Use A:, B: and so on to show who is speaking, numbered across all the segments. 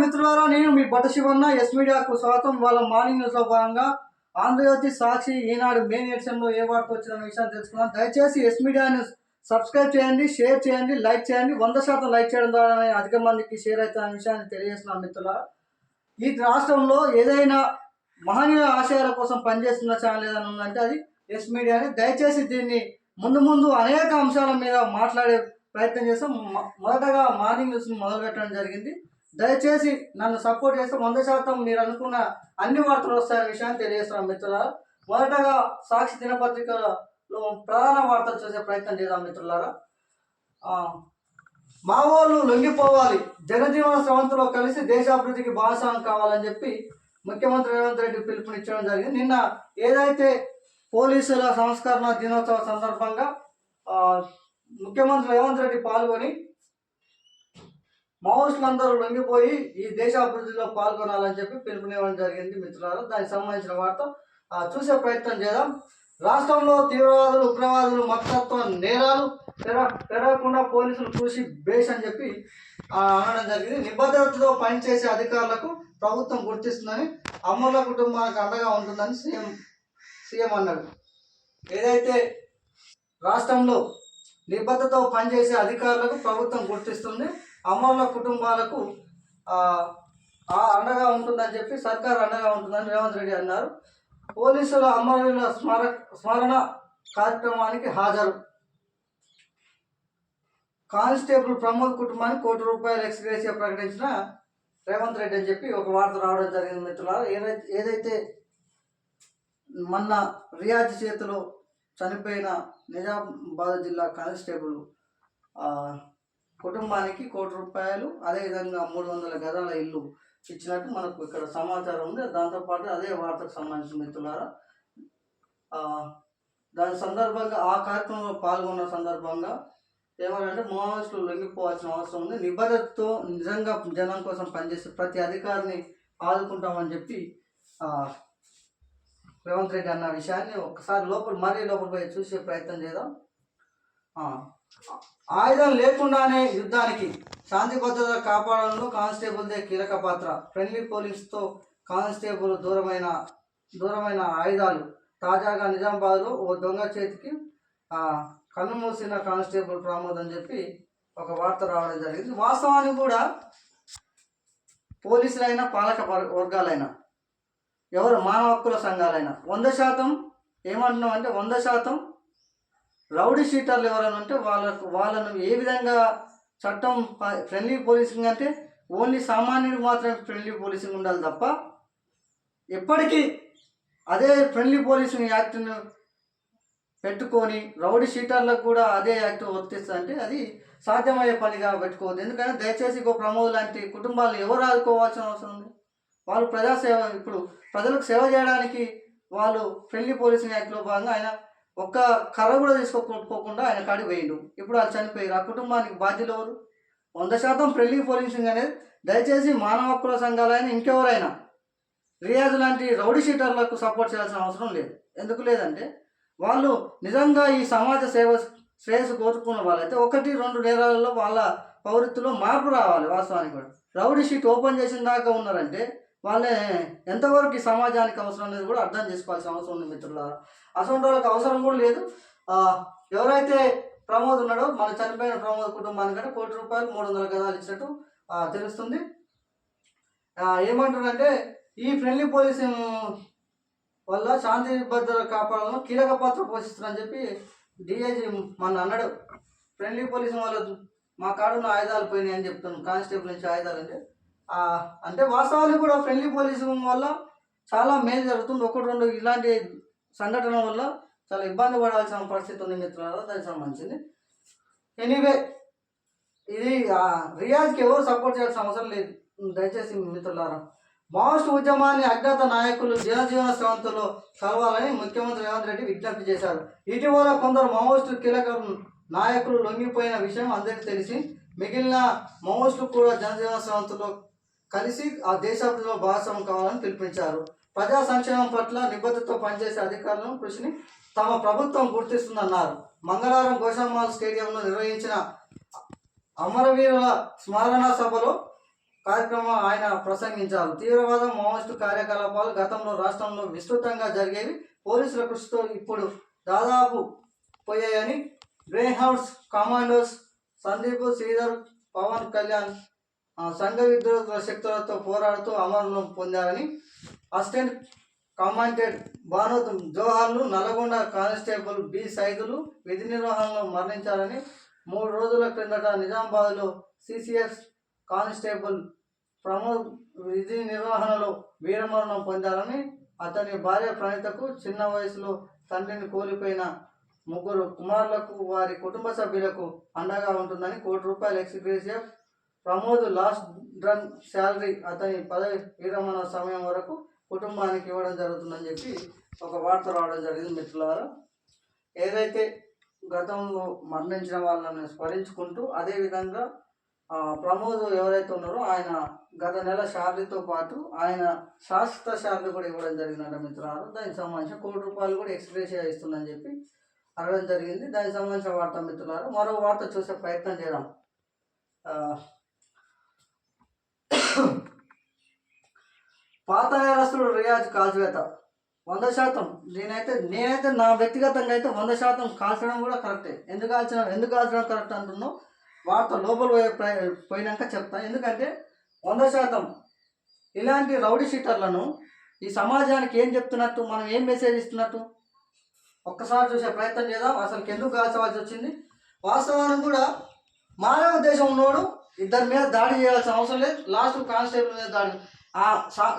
A: మిత్రులారా, నేను మీ బట్ట శివన్న. ఎస్ మీడియాకు స్వాగతం. వాళ్ళ మార్నింగ్ న్యూస్ లో భాగంగా ఆంధ్రజ్యోతి, సాక్షి, ఈనాడు మెయిన్ ఎడిషన్ లో ఏ వార్త వచ్చిన విషయాన్ని తెలుసుకున్నాం. దయచేసి ఎస్ మీడియాను సబ్స్క్రైబ్ చేయండి, షేర్ చేయండి, లైక్ చేయండి. 100% లైక్ చేయడం ద్వారా అధిక మందికి షేర్ అవుతున్న విషయాన్ని తెలియజేస్తున్నాం. మిత్రులారా, ఈ రాష్ట్రంలో ఏదైనా మహనీయ ఆశయాల కోసం పనిచేస్తున్న ఛానల్ ఏదైనా ఉందంటే అది ఎస్ మీడియాని. దయచేసి దీన్ని ముందు అనేక అంశాల మీద మాట్లాడే ప్రయత్నం చేస్తాం. మొదటగా మార్నింగ్ న్యూస్ని మొదలు పెట్టడం జరిగింది. దయచేసి నన్ను సపోర్ట్ చేస్తే 100% మీరు అనుకున్న అన్ని వార్తలు వస్తాయనే విషయాన్ని తెలియజేస్తున్నాం. మిత్రులారా, మొదటగా సాక్షి దినపత్రికలో ప్రధాన వార్తలు చూసే ప్రయత్నం చేద్దాం. మిత్రులారా, మావోళ్ళు లొంగిపోవాలి, జనజీవన స్రవంతిలో కలిసి దేశాభివృద్ధికి భాగస్వామ్యం కావాలని చెప్పి ముఖ్యమంత్రి రేవంత్ రెడ్డి పిలుపునిచ్చడం జరిగింది. నిన్న ఏదైతే పోలీసుల సంస్కరణ దినోత్సవ సందర్భంగా ముఖ్యమంత్రి రేవంత్ రెడ్డి పాల్గొని మావోయిస్టులందరూ లొంగిపోయి ఈ దేశ అభివృద్ధిలో పాల్గొనాలని చెప్పి పిలుపునివ్వడం జరిగింది. మిత్రులారా, దానికి సంబంధించిన వార్త చూసే ప్రయత్నం చేద్దాం. రాష్ట్రంలో తీవ్రవాదులు, ఉగ్రవాదులు, మతతత్వ నేరాలు పెరగకుండా పోలీసులు కృషి బేష్ అని చెప్పి అనడం జరిగింది. నిబద్ధతతో పనిచేసే అధికారులకు ప్రభుత్వం గుర్తిస్తుందని, అమరుల కుటుంబానికి అండగా ఉంటుందని సీఎం అన్నాడు. ఏదైతే రాష్ట్రంలో నిబద్ధతతో పనిచేసే అధికారులకు ప్రభుత్వం గుర్తిస్తుంది, అమరుల కుటుంబాలకు అండగా ఉంటుందని చెప్పి సర్కార్ అండగా ఉంటుందని రేవంత్ రెడ్డి అన్నారు. పోలీసుల అమరుల స్మరణ కార్యక్రమానికి హాజరు. కానిస్టేబుల్ ప్రమోద్ కుటుంబానికి ₹1,00,00,000 ఎక్స్గ్రేషియా ప్రకటించిన రేవంత్ రెడ్డి అని చెప్పి ఒక వార్త రావడం జరిగింది. మిత్రులారా, ఏదైతే మొన్న రియాజ్ చేతిలో చనిపోయిన నిజామాబాద్ జిల్లా కానిస్టేబుల్ కుటుంబానికి ₹1,00,00,000, అదేవిధంగా 300 గజాల ఇల్లు ఇచ్చినట్టు మనకు ఇక్కడ సమాచారం ఉంది. దాంతోపాటు అదే వార్తకు సంబంధించిన మిత్రులారా, దాని సందర్భంగా ఆ కార్యక్రమంలో పాల్గొన్న సందర్భంగా ఏమనంటే మావోయిస్టులు లొంగిపోవాల్సిన అవసరం ఉంది, నిబద్ధతతో నిజంగా జనం కోసం పనిచేస్తే ప్రతి అధికారిని ఆదుకుంటామని చెప్పి రేవంత్ రెడ్డి అన్న విషయాన్ని ఒకసారి మరీ లోపల పోయి చూసే ప్రయత్నం చేద్దాం. ఆయుధం లేకుండానే యుద్ధానికి, శాంతి భద్రత కాపాడంలో కానిస్టేబుల్దే కీలక పాత్ర. ఫ్రెండ్లీ పోలీస్తో కానిస్టేబుల్ దూరమైన ఆయుధాలు. తాజాగా నిజామాబాద్లో ఓ దొంగ చేతికి కన్నుమూసిన కానిస్టేబుల్ ప్రమోద్ అని చెప్పి ఒక వార్త రావడం జరిగింది. వాస్తవానికి కూడా పోలీసులైనా, పాలక వర్గాలైనా, ఎవరు మానవ హక్కుల సంఘాలైనా 100% ఏమంటున్నాం అంటే 100% రౌడీ షీటర్లు ఎవరైనా ఉంటే వాళ్ళను ఏ విధంగా చట్టం ఫ్రెండ్లీ పోలీసింగ్ అంటే ఓన్లీ సామాన్యుడికి మాత్రమే ఫ్రెండ్లీ పోలీసింగ్ ఉండాలి తప్ప ఎప్పటికీ అదే ఫ్రెండ్లీ పోలీసింగ్ యాక్ట్ను పెట్టుకొని రౌడీ షీటర్లకు కూడా అదే యాక్ట్ వర్తిస్తుందంటే అది సాధ్యమయ్యే పనిగా పెట్టుకోవద్దు. ఎందుకంటే దయచేసి ఇంకో ప్రమోద్ లాంటి కుటుంబాలను ఎవరు ఆదుకోవాల్సిన అవసరం ఉంది. వాళ్ళు ప్రజాసేవ, ఇప్పుడు ప్రజలకు సేవ చేయడానికి వాళ్ళు ఫ్రెండ్లీ పోలీసింగ్ యాక్ట్లో భాగంగా ఆయన ఒక్క కర్ర కూడా తీసుకోకపోకుండా ఆయన కాడికి వేయండు. ఇప్పుడు వాళ్ళు చనిపోయారు. ఆ కుటుంబానికి బాధ్యులు ఎవరు? 100% ఫ్రెండ్లీ పోలీసింగ్ అనేది దయచేసి మానవ హక్కుల సంఘాలైనా ఇంకెవరైనా రియాజ్ లాంటి రౌడీ షీటర్లకు సపోర్ట్ చేయాల్సిన అవసరం లేదు. ఎందుకు లేదంటే వాళ్ళు నిజంగా ఈ సమాజ శ్రేయస్సు కోరుకున్న వాళ్ళైతే 1-2 నేరాలలో వాళ్ళ పౌరత్వంలో మార్పు రావాలి. వాస్తవానికి కూడా రౌడీ షీట్ ఓపెన్ చేసిన దాకా ఉన్నారంటే వాళ్ళే ఎంతవరకు ఈ సమాజానికి అవసరం అనేది కూడా అర్థం చేసుకోవాల్సిన అవసరం ఉంది. మిత్రులారా, అసలు వాళ్ళకి అవసరం కూడా లేదు. ఎవరైతే ప్రమోద్ ఉన్నాడో, మన చనిపోయిన ప్రమోద్ కుటుంబానికంటే ₹1,00,00,000 300 గజాలు ఇచ్చినట్టు తెలుస్తుంది. ఏమంటారంటే ఈ ఫ్రెండ్లీ పోలీసింగ్ వల్ల శాంతి భద్రత కాపాడాలను కీలక పాత్ర పోషిస్తున్నారని చెప్పి డిఐజీ మన అన్నాడు. ఫ్రెండ్లీ పోలీసింగ్ వల్ల మా కాడున్న ఆయుధాలు పోయినాయి అని చెప్తున్నాను. కానిస్టేబుల్ నుంచి ఆయుధాలు అంటే వాస్తవానికి కూడా ఫ్రెండ్లీ పోలీసింగ్ వల్ల చాలా మేలు జరుగుతుంది. 1-2 ఇలాంటి సంఘటన వల్ల చాలా ఇబ్బంది పడాల్సిన పరిస్థితి ఉంది. మిత్రులారా, దానికి సంబంధించింది. ఎనీవే, ఇది రియాజ్కి ఎవరు సపోర్ట్ చేయాల్సిన అవసరం లేదు. దయచేసి మిత్రులారా, మావోయిస్టు ఉద్యమాన్ని అజ్ఞాత నాయకులు జనజీవన స్రవంతిలో కలవాలని ముఖ్యమంత్రి రేవంత్ రెడ్డి విజ్ఞప్తి చేశారు. ఇటీవల కొందరు మావోయిస్టు కీలక నాయకులు లొంగిపోయిన విషయం అందరికీ తెలిసి మిగిలిన మావోయిస్టులు కూడా జనజీవన స్రవంతిలో కలిసి ఆ దేశాభివృద్ధిలో భాగస్వామ్యం కావాలని పిలుపునిచ్చారు. ప్రజా సంక్షేమం పట్ల నిబద్ధతతో పనిచేసే అధికారులను కృషిని తమ ప్రభుత్వం గుర్తిస్తుందన్నారు. మంగళవారం గోషామాల్ స్టేడియంలో నిర్వహించిన అమరవీరుల స్మరణ సభలో కార్యక్రమం ఆయన ప్రసంగించారు. తీవ్రవాదం, మావోయిస్టు కార్యకలాపాలు గతంలో రాష్ట్రంలో విస్తృతంగా జరిగేవి. పోలీసుల కృషితో ఇప్పుడు దాదాపు పోయాయని గ్రేహౌండ్స్ కమాండోస్ సందీప్, శ్రీధర్, పవన్ కళ్యాణ్ సంఘ విద్రోహ శక్తులతో పోరాడుతూ అమరును పొందారని అసిస్టెంట్ కమాండెంట్ భానోత్ జోహార్లు, నల్గొండ కానిస్టేబుల్ బి సైదులు విధి నిర్వహణలో మరణించారని 3 రోజుల క్రిందట నిజామాబాద్లో సిసిఎస్ కానిస్టేబుల్ ప్రమోద్ విధి నిర్వహణలో వీరమరణం పొందారని, అతని భార్య ప్రణీతకు చిన్న వయసులో తండ్రిని కోల్పోయిన 3 కుమారులకు వారి కుటుంబ సభ్యులకు అండగా ఉంటుందని ₹1 ex gratia Pramod last run salary అతని పదవి విరమణ సమయం వరకు కుటుంబానికి ఇవ్వడం జరుగుతుందని చెప్పి ఒక వార్త రావడం జరిగింది. మిత్రులారా, ఏదైతే గతంలో మరణించిన వాళ్ళని స్మరించుకుంటూ అదేవిధంగా ప్రమోద్ ఎవరైతే ఉన్నారో ఆయన గత నెల శాలరీతో పాటు ఆయన శాశ్వత శాలరీ కూడా ఇవ్వడం జరిగిందంట మిత్రులారా. దానికి సంబంధించిన ₹1 కూడా ఎక్స్గ్రేషియా ఇస్తుందని చెప్పి అనడం జరిగింది. దానికి సంబంధించిన వార్త మిత్రులారా. మరో వార్త చూసే ప్రయత్నం చేద్దాం. పాత నేరస్తుడు రియాజ్ కాల్చివేత 100%. నేనైతే నా వ్యక్తిగతంగా అయితే 100% కాల్చడం కూడా కరెక్టే. ఎందుకు కాల్చడం కరెక్ట్ అంటున్నావు వార్త లోపల పోయినాక చెప్తా. ఎందుకంటే 100% ఇలాంటి రౌడీ షీటర్లను ఈ సమాజానికి ఏం చెప్తున్నట్టు, మనం ఏం మెసేజ్ ఇస్తున్నట్టు ఒక్కసారి చూసే ప్రయత్నం చేద్దాం. అసలు ఎందుకు కాల్చవలసి వచ్చింది? వాస్తవానికి కూడా మానవ ఉద్దేశం ఉన్నోడు ఇద్దరి మీద దాడి చేయాల్సిన అవసరం లేదు. లాస్ట్ కానిస్టేబుల్ మీద దాడి,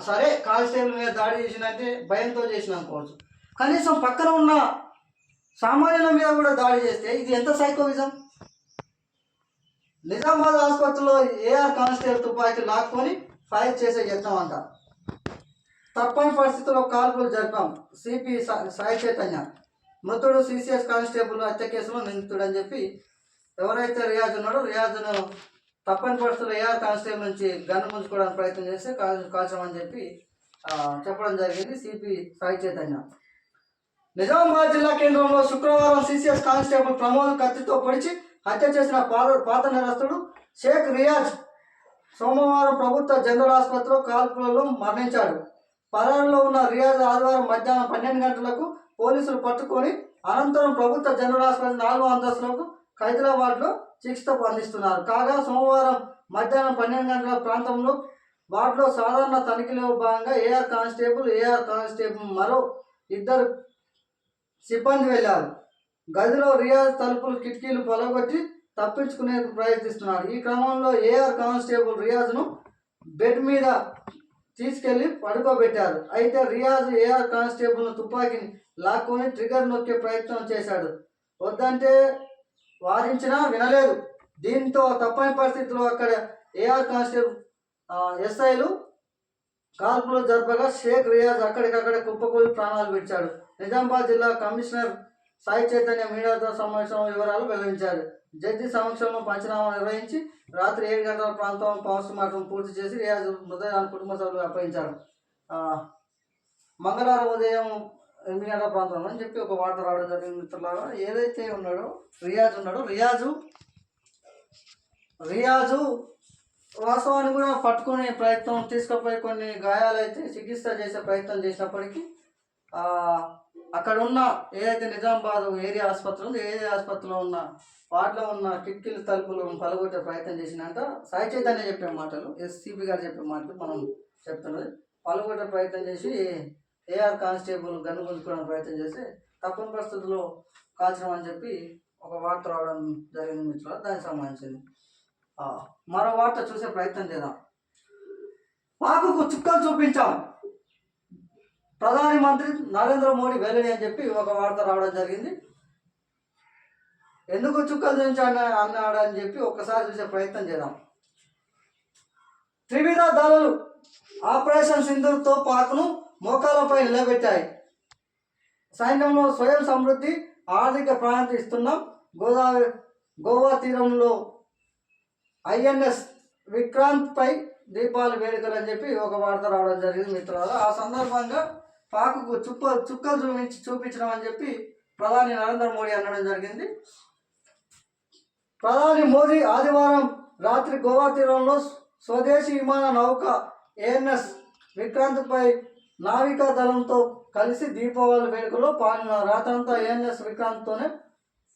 A: సరే కానిస్టేబుల్ మీద దాడి చేసినంటే భయంతో చేసిన అనుకోవచ్చు. కనీసం పక్కన ఉన్న సామాన్యుల మీద కూడా దాడి చేస్తే ఇది ఎంత సైకోవిజం? నిజామాబాద్ ఆసుపత్రిలో ఏఆర్ కానిస్టేబుల్ తుపాకీ లాక్కొని ఫైర్ చేసే యత్నం అంట. తప్పని పరిస్థితుల్లో కాల్పులు జరిపాం. సిపి సాయి చైతన్య మృతుడు సిసిఎస్ కానిస్టేబుల్ హత్య కేసులో నిందితుడు అని చెప్పి ఎవరైతే రియాజ్ ఉన్నాడో రియాజ్ను తప్పని పరిస్థితుల్లో ఏఆర్ కానిస్టేబుల్ నుంచి గన్ను ముంచుకోవడానికి ప్రయత్నం చేస్తే కాల్చమని చెప్పి చెప్పడం జరిగింది సిపి సాయి చైతన్య. నిజామాబాద్ జిల్లా కేంద్రంలో శుక్రవారం సిసిఎస్ కానిస్టేబుల్ ప్రమోద్ కత్తితో పొడిచి హత్య చేసిన పాత నేరస్తుడు షేక్ రియాజ్ సోమవారం ప్రభుత్వ జనరల్ ఆసుపత్రిలో కాల్పులలో మరణించాడు. పరారులో ఉన్న రియాజ్ ఆదివారం మధ్యాహ్నం 12 గంటలకు పోలీసులు పట్టుకొని అనంతరం ప్రభుత్వ జనరల్ ఆసుపత్రి 4వ అంతస్తులకు హైదరాబాద్లో చికిత్స అందిస్తున్నారు. కాగా సోమవారం మధ్యాహ్నం 12 గంటల ప్రాంతంలో వార్డులో సాధారణ తనిఖీలో భాగంగా ఏఆర్ కానిస్టేబుల్ మరో 2 సిబ్బంది వెళ్లారు. గదిలో రియాజ్ తలుపులు కిటికీలు పలగొట్టి తప్పించుకునే ప్రయత్నిస్తున్నారు. ఈ క్రమంలో ఏఆర్ కానిస్టేబుల్ రియాజ్ను బెడ్ మీద తీసుకెళ్లి పడుకోబెట్టారు. అయితే రియాజ్ ఏఆర్ కానిస్టేబుల్ను తుపాకీని లాక్కొని ట్రిగర్ నొక్కే ప్రయత్నం చేశాడు. వద్దంటే వారించినా వినలేదు. దీంతో తప్పని పరిస్థితుల్లో అక్కడ ఏఆర్ కానిస్టేబుల్ ఎస్ఐలు కాల్పులు జరపగా షేక్ రియాజ్ అక్కడికక్కడ కుప్పకూలి ప్రాణాలు విడిచాడు. నిజామాబాద్ జిల్లా కమిషనర్ సాయి చైతన్య మీడియాతో సమావేశంలో వివరాలు వెల్లడించారు. జడ్జి సమక్షంలో పంచనామా నిర్వహించి రాత్రి 7 గంటల ప్రాంతం పోస్ట్ మార్టం పూర్తి చేసి రియాజ్ మృతదేహాన్ని కుటుంబ సభ్యులు అప్పగించారు. మంగళవారం ఉదయం 8 గంటల ప్రాంతం అని చెప్పి ఒక వార్త రావడం జరిగింది. మిత్రులారా, ఏదైతే ఉన్నాడో రియాజు వాస్తవాన్ని కూడా పట్టుకునే ప్రయత్నం, తీసుకుపోయి కొన్ని గాయాలైతే చికిత్స చేసే ప్రయత్నం చేసినప్పటికీ అక్కడ ఉన్న ఏదైతే నిజామాబాద్ ఏరియా ఆసుపత్రి ఉందో ఏరియా ఆసుపత్రిలో ఉన్న వాటిలో ఉన్న కిటికీలు తలుపులు పలగొట్టే ప్రయత్నం చేసినాక సాయి చైతన్య చెప్పే మాటలు, ఎస్సీపీ గారు చెప్పే మాటలు మనం చెప్తున్నది. పలగొట్టే ప్రయత్నం చేసి ఏఆర్ కానిస్టేబుల్ గన్ను గుంజుకోవడానికి ప్రయత్నం చేస్తే తప్పని పరిస్థితుల్లో కాల్చడం అని చెప్పి ఒక వార్త రావడం జరిగింది మిత్రులు. దానికి సంబంధించింది మరో వార్త చూసే ప్రయత్నం చేద్దాం. పాకుకు చుక్కలు చూపించాం ప్రధాని మంత్రి నరేంద్ర మోడీ వెల్లడి అని చెప్పి ఒక వార్త రావడం జరిగింది. ఎందుకు చుక్కలు చూపించాడు అన్నాడని చెప్పి ఒక్కసారి చూసే ప్రయత్నం చేద్దాం. త్రివిధ దళాలు ఆపరేషన్ సింధూర్తో పాక్ను మోకాలపై నిలబెట్టాయి. సైన్యంలో స్వయం సమృద్ధి, ఆర్థిక ప్రాంతం ఇస్తున్నాం. గోవా తీరంలో ఐఎన్ఎస్ విక్రాంత్పై దీపావళి వేడుకలు అని చెప్పి ఒక వార్త రావడం జరిగింది మిత్రులారా. ఆ సందర్భంగా పాకుకు చుక్కలు చూపించడం అని చెప్పి ప్రధాని నరేంద్ర మోడీ అనడం జరిగింది. ప్రధాని మోదీ ఆదివారం రాత్రి గోవా తీరంలో స్వదేశీ విమాన నౌక ఏఎన్ఎస్ విక్రాంత్పై నావికా దళంతో కలిసి దీపావళి వేడుకలో పాల్గొన్నారు. రాత్రంతా ఏఎన్ఎస్ విక్రాంత్తోనే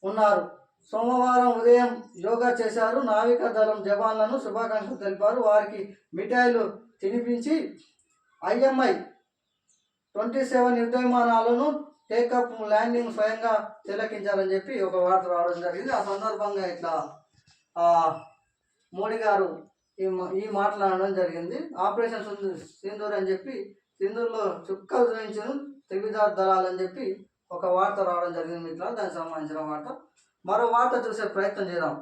A: ఉన్నారు. సోమవారం ఉదయం యోగా చేశారు. నావికా దళం జవాన్లను శుభాకాంక్షలు తెలిపారు. వారికి మిఠాయిలు తినిపించి IMI-27 యుద్ధ విమానాలను టేకప్ ల్యాండింగ్ స్వయంగా తిలకించారని చెప్పి ఒక వార్త రావడం జరిగింది. ఆ సందర్భంగా ఇట్లా మోడీ గారు ఈ మాట్లాడడం జరిగింది. ఆపరేషన్ సింధూర్ అని చెప్పి సింధూర్లో చుక్కలు చూపించిన త్రివిధ దళాలు అని చెప్పి ఒక వార్త రావడం జరిగింది. ఇట్లా దానికి సంబంధించిన వార్త. మరో వార్త చూసే ప్రయత్నం చేద్దాం.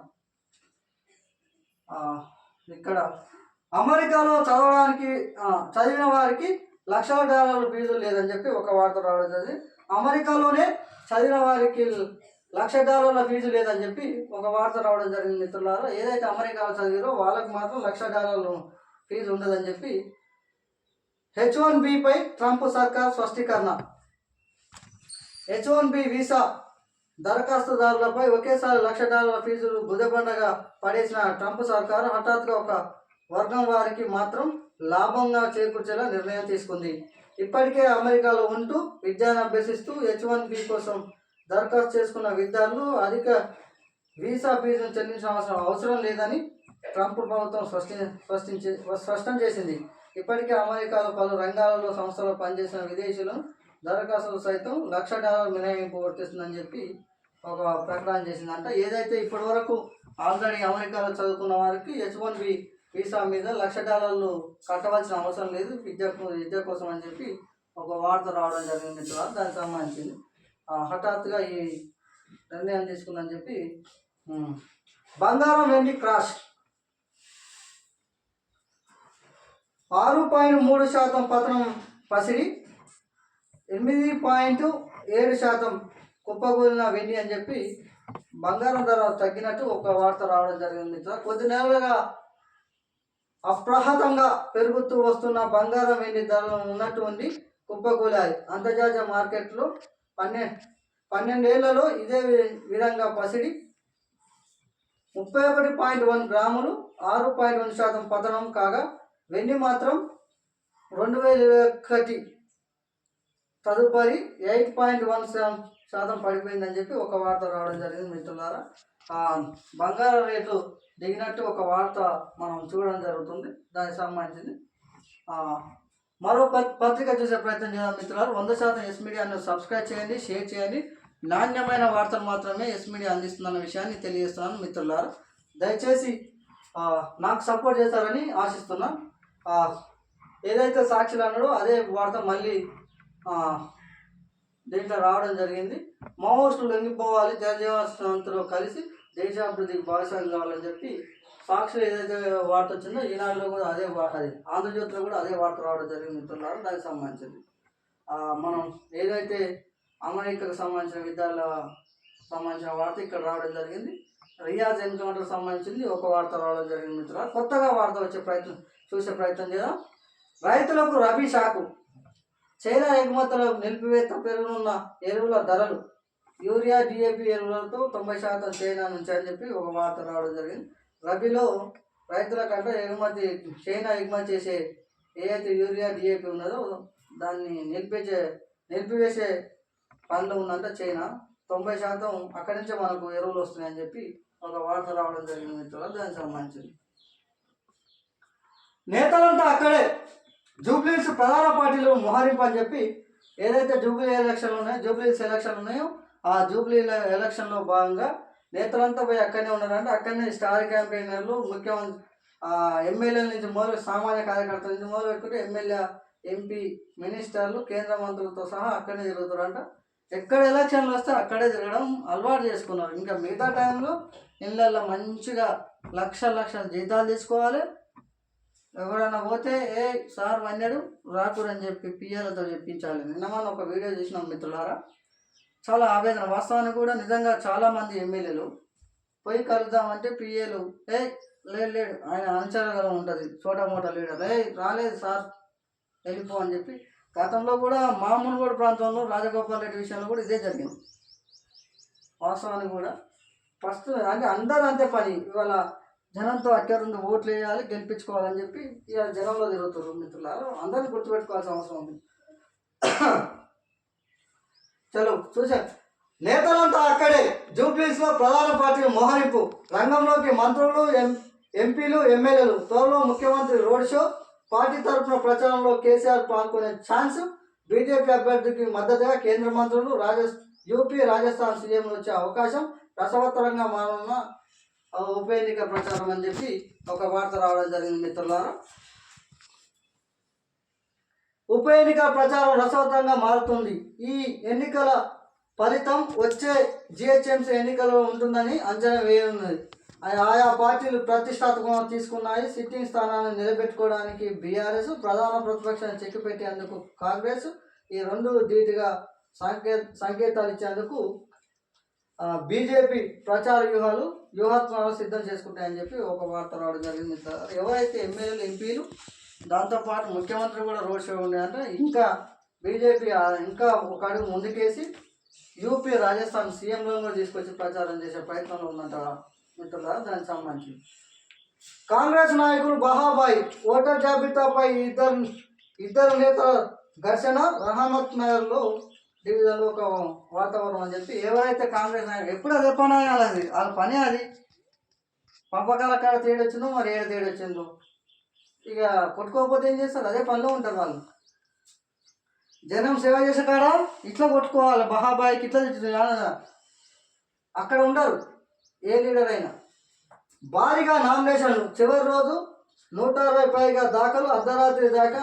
A: ఇక్కడ అమెరికాలో చదివిన వారికి $1,00,000 ఫీజు లేదని చెప్పి ఒక వార్త రావడం జరిగింది. అమెరికాలోనే చదివిన వారికి $1,00,000 ఫీజు లేదని చెప్పి ఒక వార్త రావడం జరిగింది. మిత్రులారా, ఏదైతే అమెరికాలో చదివారో వాళ్ళకి మాత్రం $1,00,000 ఫీజు ఉండదని చెప్పి H-1Bపై ట్రంప్ సర్కార్ స్పష్టీకరణ. H-1B వీసా దరఖాస్తుదారులపై ఒకేసారి $1,00,000 ఫీజులు గుదబండగా పడేసిన ట్రంప్ సర్కారు హఠాత్తుగా ఒక వర్గం వారికి మాత్రం లాభంగా చేకూర్చేలా నిర్ణయం తీసుకుంది. ఇప్పటికే అమెరికాలో ఉంటూ విద్యను అభ్యసిస్తూ H-1B కోసం దరఖాస్తు చేసుకున్న విద్యార్థులు అధిక వీసా ఫీజును చెల్లించాల్సిన అవసరం లేదని ట్రంప్ ప్రభుత్వం స్పష్టం చేసింది. ఇప్పటికే అమెరికాలో పలు రంగాలలో సంస్థలో పనిచేసిన విదేశీయులను దరఖాస్తులు సైతం $1,00,000 మినహాయింపు వర్తిస్తుందని చెప్పి ఒక ప్రకటన చేసిందంట. ఏదైతే ఇప్పటి వరకు ఆల్రెడీ అమెరికాలో చదువుకున్న వారికి H-1B వీసా మీద $1,00,000 కట్టవలసిన అవసరం లేదు విద్య కోసం అని చెప్పి ఒక వార్త రావడం జరిగింది. దానికి సంబంధించింది హఠాత్తుగా ఈ నిర్ణయం తీసుకుందని చెప్పి. బంగారం వెండి క్రాష్ 6.3% పతనం పసిడి 8.7% కుప్పకూలిన వెండి అని చెప్పి బంగారం ధర తగ్గినట్టు ఒక వార్త రావడం జరిగింది. కొద్ది నెలలుగా అప్రహతంగా పెరుగుతూ వస్తున్న బంగారం వెండి ధరలు ఉన్నట్టు ఉండి కుప్పకూలాయి. అంతర్జాతీయ మార్కెట్లో 12 ఏళ్లలో ఇదే విధంగా పసిడి 31.1 గ్రాములు 6.1% పతనం కాగా వెండి మాత్రం 2001 తదుపరి 8.1% పడిపోయిందని చెప్పి ఒక వార్త రావడం జరిగింది. మిత్రులారా, బంగారం రేటు దిగినట్టు ఒక వార్త మనం చూడడం జరుగుతుంది. దానికి సంబంధించింది మరో పత్రిక చూసే ప్రయత్నం చేద్దాం. మిత్రులారా, 100% ఎస్ మీడియాను సబ్స్క్రైబ్ చేయండి, షేర్ చేయండి. నాణ్యమైన వార్తలు మాత్రమే ఎస్ మీడియా అందిస్తుందన్న విషయాన్ని తెలియజేస్తున్నాను. మిత్రులారా, దయచేసి నాకు సపోర్ట్ చేస్తారని ఆశిస్తున్నా. ఏదైతే సాక్షులు అన్నాడో అదే వార్త మళ్ళీ దీంట్లో రావడం జరిగింది. మావోయిస్టులు లొంగిపోవాలి, జనజీవనతో కలిసి దేశాభివృద్ధికి భాగస్వామ్యం కావాలని చెప్పి సాక్షులు ఏదైతే వార్త వచ్చిందో ఈనాడులో కూడా అదే అది ఆంధ్రజ్యోతిలో కూడా అదే వార్త రావడం జరిగింది. మిత్రులారా, దానికి సంబంధించింది మనం ఏదైతే అమెరికాకు సంబంధించిన విద్యార్థుల సంబంధించిన వార్త ఇక్కడ రావడం జరిగింది. రియాజ్ ఎన్కౌంటర్ సంబంధించింది ఒక వార్త రావడం జరిగింది. మిత్రులారా, కొత్తగా వార్త చూసే ప్రయత్నం చేద్దాం. రైతులకు రబీ షాకు, చైనా ఎగుమతులకు నిలిపివేత, పెరుగునున్న ఎరువుల ధరలు, యూరియా DAP ఎరువులతో 90% చైనా నుంచి అని చెప్పి ఒక వార్త రావడం జరిగింది. రబీలో రైతుల కంటే చైనా ఎగుమతి చేసే ఏదైతే యూరియా DAP ఉన్నదో దాన్ని నిలిపివేసే పనిలో ఉందంటే చైనా 90% అక్కడి నుంచే మనకు ఎరువులు వస్తున్నాయని చెప్పి ఒక వార్త రావడం జరిగింది. మిత్రులు, దానికి సంబంధించింది నేతలంతా అక్కడే, జూబ్లీస్ ప్రధాన పార్టీలు మొహరింపు అని చెప్పి ఏదైతే జూబ్లీ ఎలక్షన్లు ఉన్నాయో ఆ జూబ్లీ ఎలక్షన్లో భాగంగా నేతలంతా పోయి అక్కడనే ఉన్నారంటే అక్కడనే స్టార్ క్యాంపెయినర్లు ముఖ్యమంత్రి ఎమ్మెల్యేల నుంచి మొదలు సామాన్య కార్యకర్తల నుంచి మొదలు పెట్టుకుంటే ఎమ్మెల్యే MP మినిస్టర్లు కేంద్ర మంత్రులతో సహా అక్కడనే తిరుగుతారంట. ఎక్కడ ఎలక్షన్లు వస్తే అక్కడే తిరగడం అలవాటు చేసుకున్నారు. ఇంకా మిగతా టైంలో ఇళ్ళల్లో మంచిగా లక్షల జీతాలు తీసుకోవాలి. ఎవరైనా పోతే సార్ వన్నాడు రాకూరని చెప్పి పిఏలతో చెప్పించాలి. నిన్న మనం ఒక వీడియో చూసినాం. మిత్రులారా, చాలా ఆవేదన. వాస్తవానికి కూడా నిజంగా చాలామంది ఎమ్మెల్యేలు పోయి కలుద్దామంటే పిఏలు లేడు ఆయన అనుచరగలం ఉంటుంది, చోటా మోటా లీడర్ రాలేదు సార్ వెళ్ళిపో అని చెప్పి. గతంలో కూడా మామూలుగూడ ప్రాంతంలో రాజగోపాల్ రెడ్డి విషయంలో కూడా ఇదే జరిగింది. వాస్తవానికి కూడా ఫస్ట్ అంటే అందరూ అంతే పని. ఇవాళ జనంతో అక్కరుండి ఓట్లు వేయాలి, గెలిపించుకోవాలని చెప్పి ఇక జనంలో తిరుగుతారు మిత్రులారా. అందరినీ గుర్తుపెట్టుకోవాల్సిన అవసరం ఉంది. చలో చూసా, నేతలంతా అక్కడే. జూబ్లీస్లో ప్రధాన పార్టీలు మోహరింపు, రంగంలోకి మంత్రులు, ఎంపీలు, ఎమ్మెల్యేలు. త్వరలో ముఖ్యమంత్రి రోడ్ షో. పార్టీ తరఫున ప్రచారంలో కేసీఆర్ పాల్గొనే ఛాన్స్. బీజేపీ అభ్యర్థికి మద్దతుగా కేంద్ర మంత్రులు. యూపీ, రాజస్థాన్ సీఎంలు వచ్చే అవకాశం. రసవత్తరంగా మారనున్న ఉప ఎన్నిక ప్రచారం అని చెప్పి ఒక వార్త రావడం జరిగింది మిత్రులారా. ఉప ఎన్నిక ప్రచారం రసవత్తరంగా మారుతుంది. ఈ ఎన్నికల ఫలితం వచ్చే జిహెచ్ఎంసీ ఎన్నికల్లో ఉంటుందని అంచనా వేయనున్నది. ఆయా పార్టీలు ప్రతిష్టాత్మకంగా తీసుకున్నాయి. సిట్టింగ్ స్థానాన్ని నిలబెట్టుకోవడానికి బీఆర్ఎస్, ప్రధాన ప్రతిపక్షాన్ని చెక్కిపెట్టేందుకు కాంగ్రెస్, ఈ రెండు ధీటుగా సంకేతాలు ఇచ్చేందుకు బీజేపీ ప్రచార వ్యూహాత్మకంగా సిద్ధం చేసుకుంటాయని చెప్పి ఒక వార్త రావడం జరిగింది. ఎవరైతే ఎమ్మెల్యేలు, ఎంపీలు, దాంతోపాటు ముఖ్యమంత్రి కూడా రోడ్ షో ఉండేదంటే ఇంకా బీజేపీ ఇంకా ఒక అడుగు ముందుకేసి యూపీ, రాజస్థాన్ సీఎంలను కూడా తీసుకొచ్చి ప్రచారం చేసే ప్రయత్నంలో ఉందంట మిత్రులారా. దానికి సంబంధించి కాంగ్రెస్ నాయకులు బహాబాయ్ ఓటర్ జాబితాపై ఇద్దరు నేతల ఘర్షణ. రహమత్ నగర్లో డివిజన్లో ఒక వాతావరణం అని చెప్పి ఎవరైతే కాంగ్రెస్ నాయకులు ఎప్పుడు అదే పని అది వాళ్ళ పని అది. పంపకాల కాడ తేడొచ్చిందో మరి ఏడు తేడొచ్చిందో ఇక కొట్టుకోకపోతే ఏం చేస్తారు, అదే పనిలో ఉంటారు వాళ్ళు. జనం సేవ చేసే కాడ ఇట్లా కొట్టుకోవాలి, బహాబాయికి ఇట్లా అక్కడ ఉండరు ఏ లీడర్ అయినా. భారీగా నామినేషన్లు, చివరి రోజు 160 పైగా దాఖలు. అర్ధరాత్రి దాకా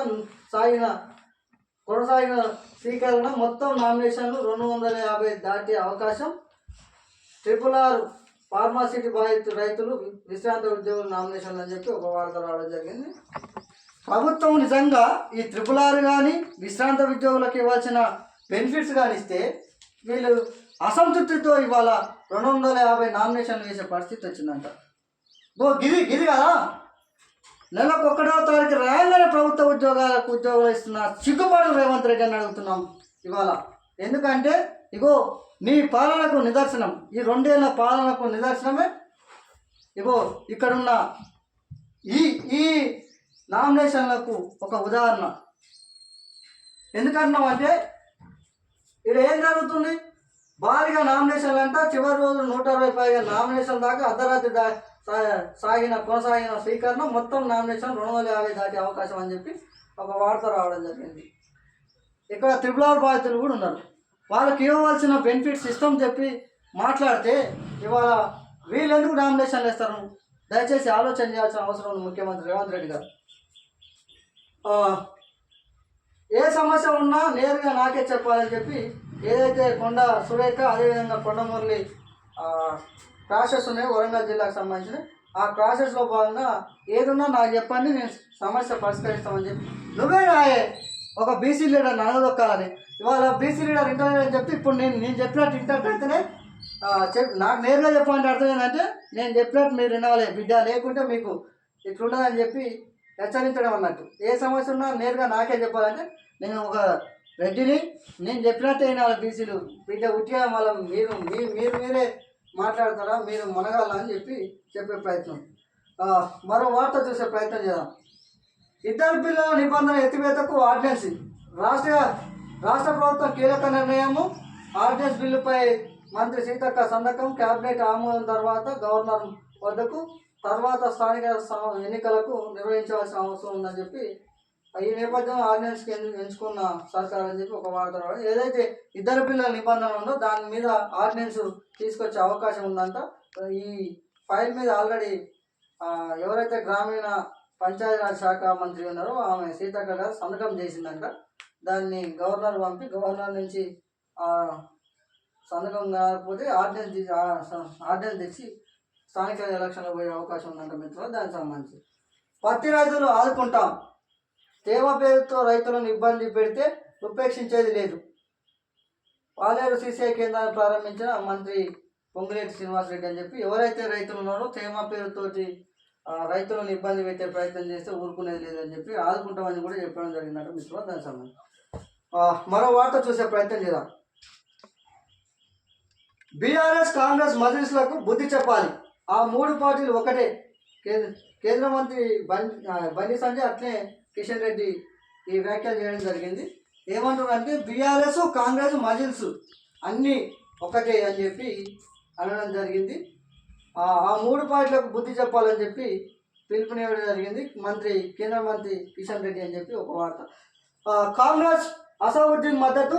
A: కొనసాగిన స్వీకరణ. మొత్తం నామినేషన్లు 250 దాటే అవకాశం. RRR ఫార్మాసిటీ రైతులు, విశ్రాంత ఉద్యోగుల నామినేషన్లు అని చెప్పి ఒక వార్త రావడం జరిగింది. ప్రభుత్వం నిజంగా ఈ RRR కానీ విశ్రాంత ఉద్యోగులకు ఇవ్వాల్సిన బెనిఫిట్స్ కానీ ఇస్తే వీళ్ళు అసంతృప్తితో ఇవాళ 250 నామినేషన్లు వేసే పరిస్థితి వచ్చిందంట. గిది కదా నెలకు 1వ తారీఖు రాగానే ప్రభుత్వ ఉద్యోగాలు ఇస్తున్నారు. సిగ్గుపడు రేవంత్ రెడ్డి అని అడుగుతున్నాం ఇవాళ. ఎందుకంటే ఇగో నీ పాలనకు నిదర్శనం, ఈ 2 ఏళ్ల పాలనకు నిదర్శనమే ఇగో ఇక్కడున్న ఈ నామినేషన్లకు ఒక ఉదాహరణ. ఎందుకంటున్నాం అంటే ఇక్కడ ఏం జరుగుతుంది, భారీగా నామినేషన్లు అంట. చివరి రోజు 160 పైగా నామినేషన్ దాకా అర్ధరాత్రి కొనసాగిన స్వీకరణ. మొత్తం నామినేషన్ 250 దాటే అవకాశం అని చెప్పి ఒక వార్త రావడం జరిగింది. ఇక్కడ RRR బాధితులు కూడా ఉన్నారు. వాళ్ళకి ఇవ్వవలసిన బెనిఫిట్ సిస్టమ్ చెప్పి మాట్లాడితే ఇవాళ వీళ్ళు ఎందుకు నామినేషన్లు వేస్తారు? దయచేసి ఆలోచన చేయాల్సిన అవసరం ఉంది ముఖ్యమంత్రి రేవంత్ రెడ్డి గారు. ఏ సమస్య ఉన్నా నేరుగా నాకే చెప్పాలని చెప్పి ఏదైతే కొండ సురేఖ, అదేవిధంగా కొండమురళి ప్రాసెస్ ఉన్నాయో వరంగల్ జిల్లాకు సంబంధించిన ఆ ప్రాసెస్లో భాగంగా ఏదున్నా నాకు చెప్పండి, నేను సమస్య పరిష్కరిస్తామని చెప్పి నువ్వే రాయే ఒక బీసీ లీడర్ నడదొక్కాలని. ఇవాళ బీసీ లీడర్ ఇంటర్వ్యూ అని చెప్పి ఇప్పుడు నేను చెప్పినట్టు ఇంటర్వ్యూ అయితేనే నాకు నేరుగా చెప్పాలంటే అర్థం ఏంటంటే నేను చెప్పినట్టు మీరు వినాలి బిడ్డ, లేకుంటే మీకు ఇట్లుండదని చెప్పి హెచ్చరించడం అన్నట్టు. ఏ సమస్య ఉన్నా నేరుగా నాకే చెప్పాలంటే నేను ఒక రెడ్డిని, నేను చెప్పినట్టే వినాలి బీసీలు. బిడ్డ ఉట్టిగా మళ్ళీ మీరే మాట్లాడతారా, మీరు మునగాలని చెప్పే ప్రయత్నం. మరో వార్త చూసే ప్రయత్నం చేద్దాం. ఇద్దరు పిల్లల నిబంధన ఎత్తివేతకు ఆర్డినెన్స్. రాష్ట్ర ప్రభుత్వం కీలక నిర్ణయము. ఆర్డినెన్స్ బిల్లుపై మంత్రి సీతక్క సంతకం. కేబినెట్ ఆమోదం తర్వాత గవర్నర్ వద్దకు. తర్వాత స్థానిక ఎన్నికలకు నిర్వహించవలసిన అవసరం ఉందని చెప్పి ఈ నేపథ్యంలో ఆర్డినెన్స్కి ఎంచుకున్న సర్కార్ అని చెప్పి ఒక వార్త రావడం. ఏదైతే ఇద్దరు పిల్లల నిబంధన ఉందో దాని మీద ఆర్డినెన్స్ తీసుకొచ్చే అవకాశం ఉందంట. ఈ ఫైల్ మీద ఆల్రెడీ ఎవరైతే గ్రామీణ పంచాయతీరాజ్ శాఖ మంత్రి ఉన్నారో ఆమె సీతక్క గారు సంతకం చేసిందంట. దాన్ని గవర్నర్ పంపి గవర్నర్ నుంచి సంతకం కాకపోతే ఆర్డినెన్స్ తెచ్చి స్థానిక ఎలక్షన్లో పోయే అవకాశం ఉందంట మిత్రులు. దానికి సంబంధించి పత్తి రైతులు ఆదుకుంటాం. తేమ పేరుతో రైతులను ఇబ్బంది పెడితే ఉపేక్షించేది లేదు. పాలేరు సీసీఐ కేంద్రాన్ని ప్రారంభించిన మంత్రి పొంగిలేటి శ్రీనివాసరెడ్డి అని చెప్పి ఎవరైతే రైతులు ఉన్నారో తేమ పేరుతోటి రైతులను ఇబ్బంది పెట్టే ప్రయత్నం చేస్తే ఊరుకునేది లేదని చెప్పి ఆదుకుంటామని కూడా చెప్పడం జరిగిందంట మిత్రులు. దానికి సంబంధించి మరో వార్త చూసే ప్రయత్నం చేద్దాం. బీఆర్ఎస్, కాంగ్రెస్ మజ్లిస్లకు బుద్ధి చెప్పాలి. ఆ 3 పార్టీలు ఒకటే. కేంద్ర కేంద్ర మంత్రి బండి సంజయ్ అట్లే కిషన్ రెడ్డి ఈ వ్యాఖ్యలు చేయడం జరిగింది. ఏమంటారు అంటే బీఆర్ఎస్ కాంగ్రెస్ మజిల్స్ అన్నీ ఒకటే అని చెప్పి అనడం జరిగింది. ఆ మూడు పార్టీలకు బుద్ధి చెప్పాలని చెప్పి పిలుపునివ్వడం జరిగింది కేంద్ర మంత్రి కిషన్ రెడ్డి అని చెప్పి ఒక వార్త. కాంగ్రెస్ అసదుద్దీన్ మద్దతు,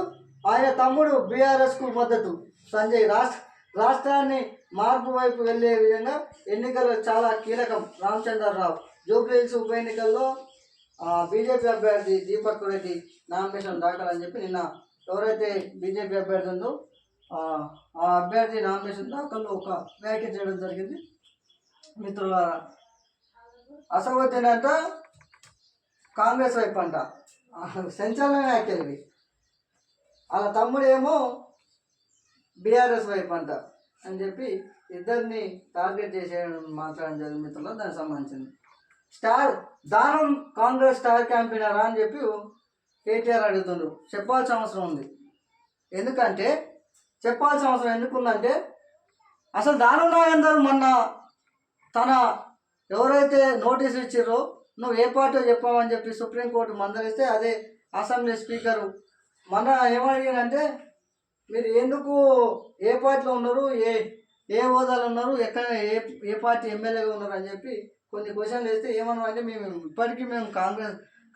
A: ఆయన తమ్ముడు బీఆర్ఎస్కు మద్దతు. సంజయ్ రాష్ట్రాన్ని మార్పు వైపు వెళ్ళే విధంగా ఎన్నికలు చాలా కీలకం. రామచంద్రరావు జూబ్లీహిల్స్ ఉప ఎన్నికల్లో బీజేపీ అభ్యర్థి దీపక్ రెడ్డి నామినేషన్ దాఖలని చెప్పి నిన్న ఎవరైతే బీజేపీ అభ్యర్థి ఉందో ఆ అభ్యర్థి నామినేషన్ దాఖల్లో ఒక వ్యాఖ్య చేయడం జరిగింది. మిత్రులారా, అసదుద్దీన్ అంట కాంగ్రెస్ వైపు అంట సంచలన వ్యాఖ్యలు ఇవి. వాళ్ళ తమ్ముడేమో బీఆర్ఎస్ వైపు అంట అని చెప్పి ఇద్దరిని టార్గెట్ చేసేయడం మాట్లాడడం జరిగింది. మిత్రులు దానికి సంబంధించింది. దానం కాంగ్రెస్ స్టార్ క్యాంపెయినరా అని చెప్పి కేటీఆర్ అడుగుతుండ్రు. చెప్పాల్సిన అవసరం ఉంది. ఎందుకంటే చెప్పాల్సిన అవసరం ఎందుకుందంటే అసలు దానం నాగేందర్ మొన్న తన ఎవరైతే నోటీసు ఇచ్చారో నువ్వు ఏ పార్టీ చెప్పామని చెప్పి సుప్రీంకోర్టు మందలిస్తే అదే అసెంబ్లీ స్పీకరు మొన్న ఏమడిగానంటే మీరు ఎందుకు ఏ పార్టీలో ఉన్నారు, ఏ హోదాలో ఉన్నారు, ఎక్కడ ఏ పార్టీ ఎమ్మెల్యేగా ఉన్నారు అని చెప్పి కొన్ని క్వశ్చన్లు వేస్తే ఏమన్నా అంటే ఇప్పటికీ మేము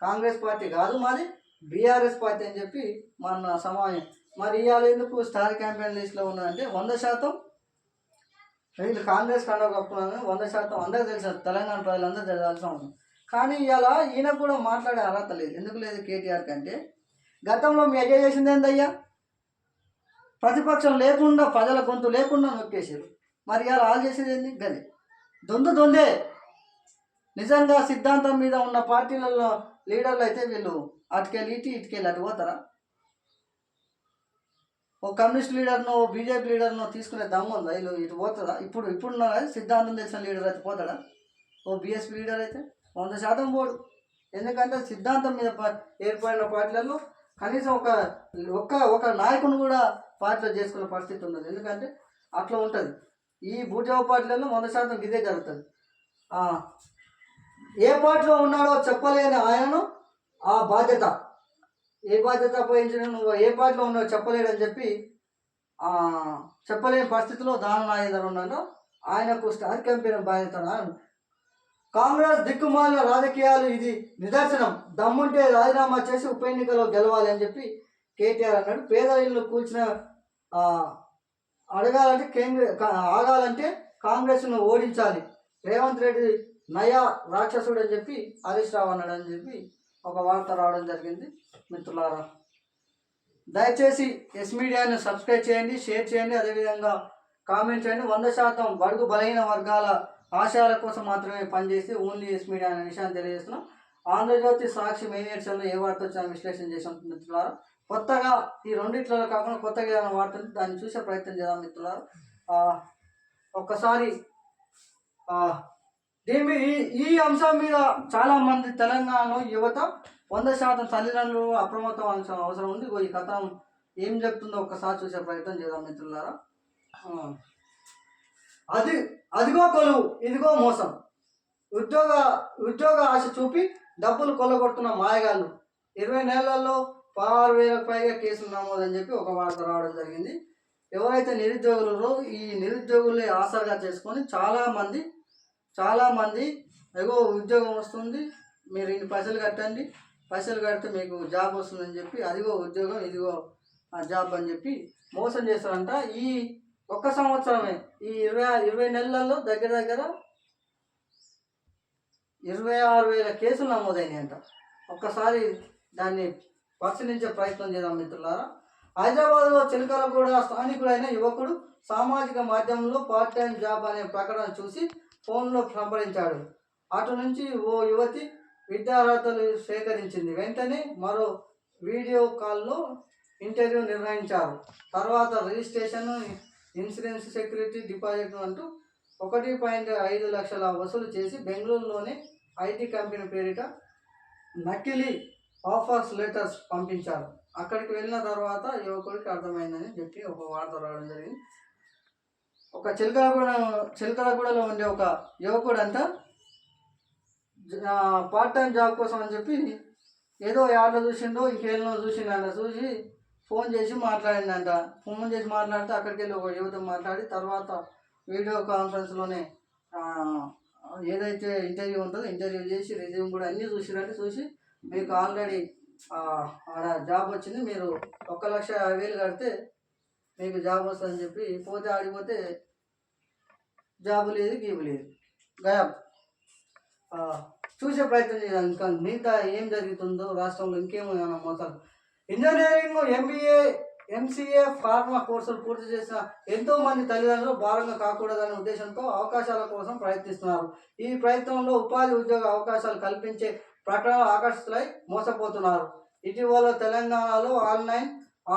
A: కాంగ్రెస్ పార్టీ కాదు, మాది బీఆర్ఎస్ పార్టీ అని చెప్పి మన సమాజం. మరి ఇవాళ ఎందుకు స్టార్ క్యాంపెయిన్ లిస్ట్లో ఉన్నారంటే 100% వీళ్ళు కాంగ్రెస్ కండవ కప్పుకున్నాను 100% అందరూ తెలుసు, తెలంగాణ ప్రజలందరూ తెలియాల్సిన అవసరం. కానీ ఇవాళ ఈయన కూడా మాట్లాడే అర్హత లేదు. ఎందుకు లేదు కేటీఆర్ కంటే గతంలో మీ అజయ్ చేసింది ఏందయ్యా? ప్రతిపక్షం లేకుండా ప్రజల గొంతు లేకుండా నొక్కేసారు. మరి ఇవాళ వాళ్ళు చేసేది ఏంది? గది దొందే. నిజంగా సిద్ధాంతం మీద ఉన్న పార్టీలలో లీడర్లు అయితే వీళ్ళు అటుకెళ్ళి ఇటుకెళ్ళి అటు పోతారా? ఓ కమ్యూనిస్ట్ లీడర్నో బీజేపీ లీడర్నో తీసుకునే దమ్ము ఉందా? వీళ్ళు ఇటు పోతుందా? ఇప్పుడున్న సిద్ధాంతం తెలిసిన లీడర్ అయితే పోతాడా? ఓ బీఎస్పీ లీడర్ అయితే 100% పోడు. ఎందుకంటే సిద్ధాంతం మీద ఏర్పడిన పార్టీలలో కనీసం ఒక నాయకుని కూడా పార్టీలో చేసుకునే పరిస్థితి ఉన్నది. ఎందుకంటే అట్లా ఉంటుంది. ఈ బూజావ పార్టీలలో 100% ఇదే జరుగుతుంది. ఏ పార్టీలో ఉన్నాడో చెప్పలేని ఆయనను ఆ బాధ్యత ఏ బాధ్యత అప్పగించిన నువ్వు ఏ పార్టీలో ఉన్నావో చెప్పలేడని చెప్పి చెప్పలేని పరిస్థితిలో దానం నాగేందర్ ఉన్నాడో ఆయనకు స్టార్ క్యాంపెయిన్ బాధ్యత. కాంగ్రెస్ దిక్కుమాలిన రాజకీయాలు ఇది నిదర్శనం. దమ్ముంటే రాజీనామా చేసి ఉప ఎన్నికలో గెలవాలి అని చెప్పి కేటీఆర్ అన్నాడు. పేద ఇళ్ళు కూల్చిన ఆగాలంటే కాంగ్రెస్ను ఓడించాలి. రేవంత్ రెడ్డి నయా రాక్షసుడు అని చెప్పి హరీష్ రావు అన్నాడు అని చెప్పి ఒక వార్త రావడం జరిగింది. మిత్రులారా, దయచేసి ఎస్ మీడియాను సబ్స్క్రైబ్ చేయండి, షేర్ చేయండి, అదేవిధంగా కామెంట్ చేయండి. 100% బడుగు బలహీన వర్గాల ఆశయాల కోసం మాత్రమే పనిచేసి ఓన్లీ ఎస్ మీడియా అనే విషయాన్ని తెలియజేస్తున్నాం. ఆంధ్రజ్యోతి, సాక్షి, మెయిన్ ఎడిషన్లో ఏ వార్త వచ్చినా విశ్లేషణ చేసాం మిత్రులారా. కొత్తగా ఈ రెండిట్లలో కాకుండా కొత్తగా ఏదైనా వార్త ఉంది దాన్ని చూసే ప్రయత్నం చేద్దాం మిత్రులారా. ఒక్కసారి ఈ అంశం మీద చాలామంది తెలంగాణలో యువత 100% తల్లిదండ్రులు అప్రమత్తం అవసరం ఉంది. ఈ కథ ఏం చెప్తుందో ఒక్కసారి చూసే ప్రయత్నం చేద్దాం మిత్రులారా. అదిగో కొలువు, ఇదిగో మోసం. ఉద్యోగ ఆశ చూపి డబ్బులు కొల్లగొడుతున్న మాయగాళ్ళు. 20 నెలల్లో 16,000కు పైగా కేసులు నమోదని చెప్పి ఒక వార్త రావడం జరిగింది. ఎవరైతే నిరుద్యోగులు ఈ నిరుద్యోగుల్ని ఆసరాగా చేసుకొని చాలామంది ఏగో ఉద్యోగం వస్తుంది, మీరు ఇన్ని పైసలు కట్టండి, పైసలు కడితే మీకు జాబ్ వస్తుందని చెప్పి అదిగో ఉద్యోగం ఇదిగో జాబ్ అని చెప్పి మోసం చేస్తారంట. ఈ ఒక్క సంవత్సరమే ఈ 20 నెలల్లో దగ్గర 26,000 కేసులు నమోదైనాయి అంట. ఒక్కసారి దాన్ని పరిశీలించే ప్రయత్నం చేద్దాం మిత్రులారా. హైదరాబాద్లో చిలకలగూడ స్థానికుడైన యువకుడు సామాజిక మాధ్యమంలో పార్ట్ టైం జాబ్ అనే ప్రకటన చూసి ఫోన్లో సంప్రదించాడు. అటు నుంచి ఓ యువతి విద్యార్హతలు సేకరించింది. వెంటనే మరో వీడియో కాల్లో ఇంటర్వ్యూ నిర్వహించారు. తర్వాత రిజిస్ట్రేషన్, ఇన్సూరెన్స్, సెక్యూరిటీ డిపాజిట్ అంటూ 1.5 లక్షల వసూలు చేసి బెంగళూరులోని ఐటీ కంపెనీ పేరిట నకిలీ ఆఫర్స్ లెటర్స్ పంపించారు. అక్కడికి వెళ్ళిన తర్వాత యువకుడికి అర్థమైందని చెప్పి ఒక వార్త రావడం జరిగింది. ఒక చిలకలగూడలో ఉండే ఒక యువకుడు అంతా పార్ట్ టైం జాబ్ కోసం అని చెప్పి ఏదో యాడ్లో చూసిండో ఇంకేళ్ళలో చూసిండంట. చూసి ఫోన్ చేసి మాట్లాడిందంట. ఫోన్ చేసి మాట్లాడితే అక్కడికి వెళ్ళి ఒక యువత మాట్లాడి తర్వాత వీడియో కాన్ఫరెన్స్లోనే ఏదైతే ఇంటర్వ్యూ ఉంటుందో ఇంటర్వ్యూ చేసి రెజ్యూమ్ కూడా అన్నీ చూసిరంటే చూసి మీకు ఆల్రెడీ ఆడ జాబ్ వచ్చింది, మీరు 1,50,000 కడితే మీకు జాబ్ వస్తుందని చెప్పి పోతే ఆడిపోతే జాబు లేదు, గీబు లేదు, గయాబ్. చూసే ప్రయత్నం చేయాలి. ఇంకా మిగతా ఏం జరుగుతుందో రాష్ట్రంలో ఇంకేమైనా మోసాలు. ఇంజనీరింగ్, ఎంబీఏ, ఎంసీఏ, ఫార్మా కోర్సులు పూర్తి చేసిన ఎంతోమంది తల్లిదండ్రులు భారంగా కాకూడదనే ఉద్దేశంతో అవకాశాల కోసం ప్రయత్నిస్తున్నారు. ఈ ప్రయత్నంలో ఉపాధి ఉద్యోగ అవకాశాలు కల్పించే ప్రకటనలు ఆకర్షితులై మోసపోతున్నారు. ఇటీవల తెలంగాణలో ఆన్లైన్,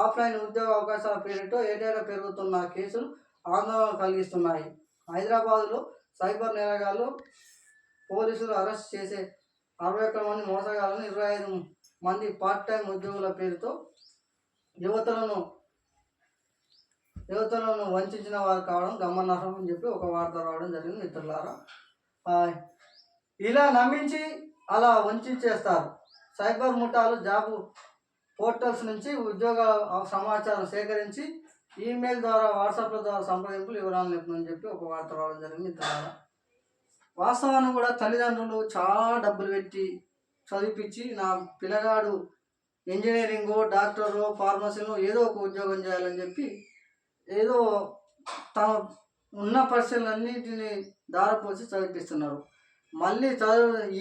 A: ఆఫ్లైన్ ఉద్యోగ అవకాశాల పేరుతో ఏటేటా పెరుగుతున్న కేసులు ఆందోళన కలిగిస్తున్నాయి. హైదరాబాద్లో సైబర్ నేరగాళ్ళు పోలీసులు అరెస్ట్ చేసే 61 మంది మోసగాళ్లను, 25 మంది పార్ట్ టైం ఉద్యోగుల పేరుతో యువతలను వంచిన వారు కావడం గమనార్హం అని చెప్పి ఒక వార్త రావడం జరిగింది మిత్రులారా. ఇలా నమ్మించి అలా వంచేస్తారు. సైబర్ ముఠాలు జాబ్ పోర్టల్స్ నుంచి ఉద్యోగ సమాచారం సేకరించి ఈమెయిల్ ద్వారా, వాట్సాప్ల ద్వారా సంప్రదింపులు వివరాలు నింపని చెప్పి ఒక వార్త రావడం జరిగింది మిత్రులారా. వాస్తవాన్ని కూడా తల్లిదండ్రులు చాలా డబ్బులు పెట్టి చదివిపించి నా పిల్లగాడు ఇంజనీరింగో, డాక్టరో, ఫార్మసీలో ఏదో ఒక ఉద్యోగం చేయాలని చెప్పి ఏదో తమ ఉన్న పరిస్థితులన్నింటినీ దారపోసి చదివిపిస్తున్నారు. మళ్ళీ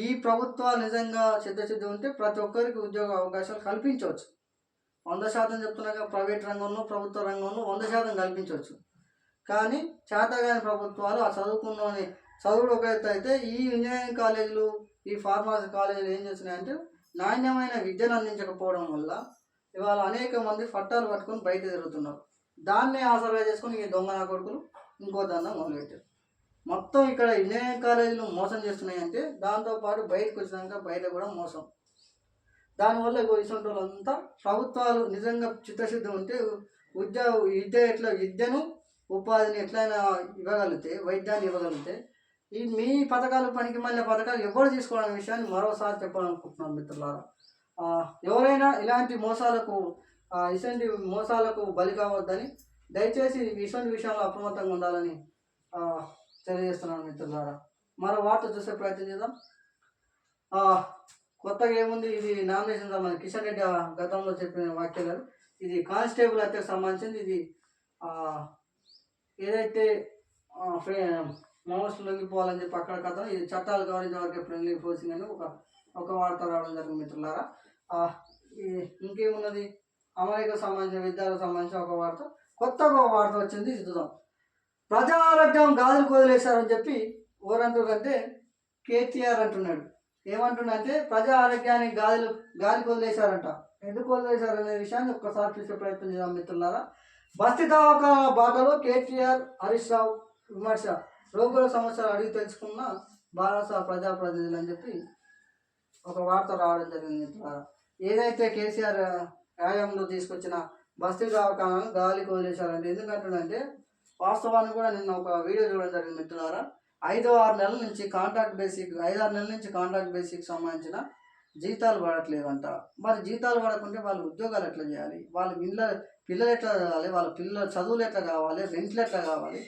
A: ఈ ప్రభుత్వాలు నిజంగా చిత్తశుద్ధి ఉంటే ప్రతి ఒక్కరికి ఉద్యోగ అవకాశాలు కల్పించవచ్చు. 100% చెప్తున్నాక ప్రైవేట్ రంగంలో, ప్రభుత్వ రంగంలో 100% కల్పించవచ్చు. కానీ చేతగాని ప్రభుత్వాలు ఆ చదువుడు ఒక ఎత్తు అయితే ఈ ఇంజనీరింగ్ కాలేజీలు, ఈ ఫార్మసీ కాలేజీలు ఏం చేస్తున్నాయంటే నాణ్యమైన విద్యను అందించకపోవడం వల్ల ఇవాళ అనేక మంది పట్టాలు పట్టుకొని బయట తిరుగుతున్నారు. దాన్నే ఆసరా చేసుకొని ఈ దొంగ నా కొడుకులు ఇంకో దండం మొదలుపెట్టారు. మొత్తం ఇక్కడ ఇంజనీరింగ్ కాలేజీలు మోసం చేస్తున్నాయంటే దాంతోపాటు బయటకు వచ్చినాక బయట కూడా మోసం. దానివల్ల ఇటువంటి వాళ్ళంతా ప్రభుత్వాలు నిజంగా చిత్తశుద్ధి ఉంటే విద్యను, ఉపాధిని ఎట్లయినా ఇవ్వగలిగితే, వైద్యాన్ని ఇవ్వగలిగితే మీ పథకాలు పనికి మళ్ళీ పథకాలు ఎవరు తీసుకోవడం విషయాన్ని మరోసారి చెప్పాలనుకుంటున్నాను మిత్రులారా. ఎవరైనా ఇలాంటి మోసాలకు బలి కావద్దని దయచేసి ఇటువంటి విషయంలో అప్రమత్తంగా ఉండాలని తెలియజేస్తున్నాను మిత్రులారా. మరో వార్త చూసే ప్రయత్నం చేద్దాం. కొత్తగా ఏముంది, ఇది నామినేషన్ సంబంధించి కిషన్ రెడ్డి గతంలో చెప్పిన వ్యాఖ్యలు. ఇది కానిస్టేబుల్ హత్యకు సంబంధించింది. ఇది ఏదైతే మోస్ట్ లొంగిపోవాలని చెప్పి అక్కడ కథ, ఇది చట్టాలు గౌరవించే వరకు ఎప్పుడు లొంగిపోసింది అని ఒక వార్త రావడం జరిగింది మిత్రులారా. ఇంకేమున్నది, అమెరికాకు సంబంధించిన విద్యార్థులకు సంబంధించిన ఒక వార్త, కొత్తగా ఒక వార్త వచ్చింది, చూద్దాం. ప్రజా ఆరోగ్యం గాజులకు వదిలేశారని చెప్పి ఎవరంటారంటే కేటీఆర్ అంటున్నాడు. ఏమంటున్నంటే ప్రజా ఆరోగ్యాన్ని గాలికి వదిలేశారంట. ఎందుకు వదిలేశారనే విషయాన్ని ఒక్కసారి చూసే ప్రయత్నం చేద్దాం మిత్రులారా. బస్తీ దవాఖాన బాటలో కేటీఆర్, హరీష్ రావు విమర్శ. రోగుల సమస్యలు అడిగి తెలుసుకున్న భారత ప్రజాప్రతినిధులు అని చెప్పి ఒక వార్త రావడం జరిగింది మిత్రులారా. ఏదైతే కేసీఆర్ వ్యాయామంలో తీసుకొచ్చిన బస్తీ దవాఖానాలను గాలికి వదిలేశారంటే ఎందుకంటుందంటే వాస్తవాన్ని కూడా నిన్న ఒక వీడియో చూడడం జరిగింది మిత్రులారా. 5-6 నెలల నుంచి కాంట్రాక్ట్ బేసిక్ సంబంధించిన జీతాలు పడట్లేదంట. మరి జీతాలు పడకుంటే వాళ్ళు ఉద్యోగాలు ఎట్లా చేయాలి, వాళ్ళ పిల్లలు ఎట్లా చదవాలి, వాళ్ళ పిల్లల చదువులు ఎట్లా కావాలి, రెంట్లు ఎట్లా కావాలి.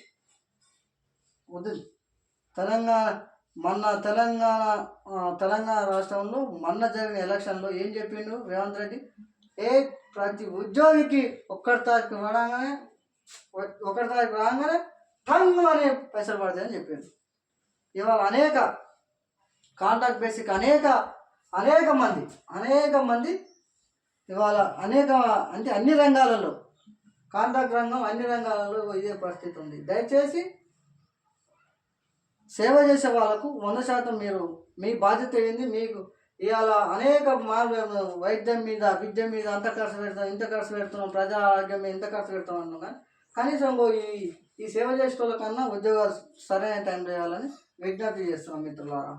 A: తెలంగాణ రాష్ట్రంలో మొన్న జరిగిన ఎలక్షన్లో ఏం చెప్పిండు రేవంత్ రెడ్డి? ప్రతి ఉద్యోగికి 1 తారీఖు రాగానే టంగు అనే పైసలు పడతాయని చెప్పిండు. ఇవాళ అనేక కాంట్రాక్ట్ బేసిక్ అనేక మంది ఇవాళ అంటే అన్ని రంగాలలో, కాంట్రాక్ట్ రంగం అన్ని రంగాలలో ఇదే పరిస్థితి ఉంది. దయచేసి సేవ చేసే వాళ్ళకు 100% మీరు మీ బాధ్యత ఏంది. మీకు ఇవాళ అనేక మార్పులు వైద్యం మీద, విద్య మీద అంత ఖర్చు పెడతాం, ఇంత ఖర్చు పెడుతున్నాం, ప్రజా ఆరోగ్యం మీద ఇంత ఖర్చు పెడతాం అన్నాం. కానీ కనీసం ఈ సేవ చేసేటోళ్ళ కన్నా ఉద్యోగాలు సరైన టైం చేయాలని విజ్ఞప్తి చేస్తున్నాం మిత్రులారా.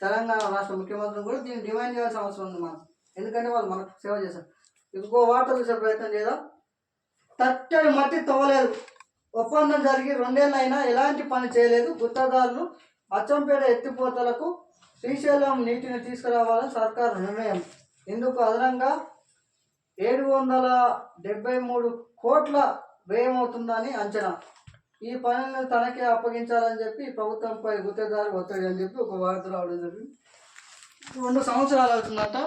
A: తెలంగాణ రాష్ట్ర ముఖ్యమంత్రి కూడా దీన్ని డిమాండ్ చేయాల్సిన అవసరం ఉంది మనం. ఎందుకంటే వాళ్ళు మనకు సేవ చేస్తారు. ఇంకో వార్త చూసే ప్రయత్నం చేద్దాం. తట్టడి మట్టి తవ్వలేదు, ఒప్పందం జరిగి 2 ఏళ్ళు అయినా ఎలాంటి పని చేయలేదు. గుత్తదారులు అచ్చంపేట ఎత్తిపోతలకు శ్రీశైలం నీటిని తీసుకురావాలని సర్కారు నిర్ణయం. ఇందుకు అదనంగా 773 కోట్ల వ్యయమవుతుందని అంచనా. ఈ పనులను తనకే అప్పగించాలని చెప్పి ప్రభుత్వంపై గుత్తేదారు ఒత్తిడి అని చెప్పి ఒక వార్త రావడం జరిగింది. 2 సంవత్సరాలు అవుతుందంట.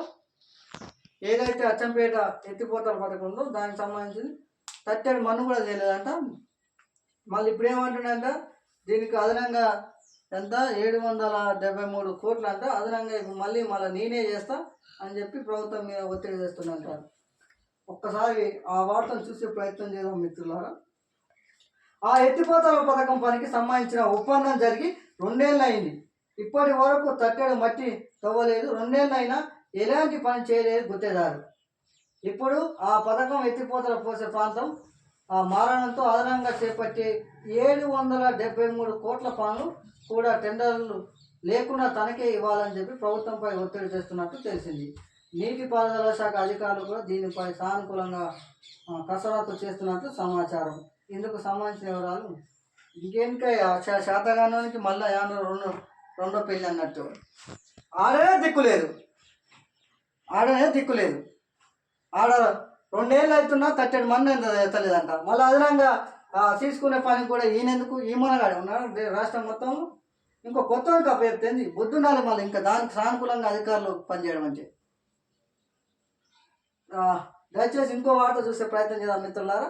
A: ఏదైతే అచ్చంపేట ఎత్తిపోతల పథకం ఉందో దానికి సంబంధించి తట్టెడు మన్ను కూడా చేయలేదంట. మళ్ళీ ఇప్పుడు ఏమంటుండంట, దీనికి అదనంగా ఎంత 773 కోట్లు అంట, అదనంగా ఇప్పుడు మళ్ళీ నేనే చేస్తా అని చెప్పి ప్రభుత్వం మీద ఒత్తిడి చేస్తుందంటారు. ఒక్కసారి ఆ వార్తను చూసే ప్రయత్నం చేద్దాం మిత్రులారా. ఆ ఎత్తిపోతల పథకం పనికి సంబంధించిన ఒప్పందం జరిగి 2 ఏళ్ళు అయింది. ఇప్పటి వరకు తట్టెడు మట్టి తవ్వలేదు. 2 ఏళ్ళు అయినా ఎలాంటి పని చేయలేదు గుత్తేదారు. ఇప్పుడు ఆ పథకం ఎత్తిపోతల పోసే ప్రాంతం మారడంతో అదనంగా చేపట్టే 773 కోట్ల పనులు కూడా టెండర్లు లేకుండా తనకే ఇవ్వాలని చెప్పి ప్రభుత్వంపై ఒత్తిడి చేస్తున్నట్టు తెలిసింది. నీటిపారుదల శాఖ అధికారులు కూడా దీనిపై సానుకూలంగా కసరత్తు చేస్తున్నట్టు సమాచారం. ఇందుకు సంబంధించిన వివరాలు ఇంకేందుకై శాతగానానికి మళ్ళీ రెండో పెళ్ళి అన్నట్టు. ఆడనే దిక్కులేదు. ఆడ 2 ఏళ్ళు అవుతున్నా తట్టెడు మంది ఎత్తలేదంట. మళ్ళీ అదనంగా తీసుకునే పని కూడా ఈయనెందుకు, ఈమనగాడు ఉన్నాడు రాష్ట్రం మొత్తం. ఇంకో కొత్త పేరుతుంది బుద్ధి ఉండాలి. మళ్ళీ ఇంకా దానికి సానుకూలంగా అధికారులు పనిచేయడం అంటే. దయచేసి ఇంకో వార్త చూసే ప్రయత్నం చేద్దాం మిత్రులారా.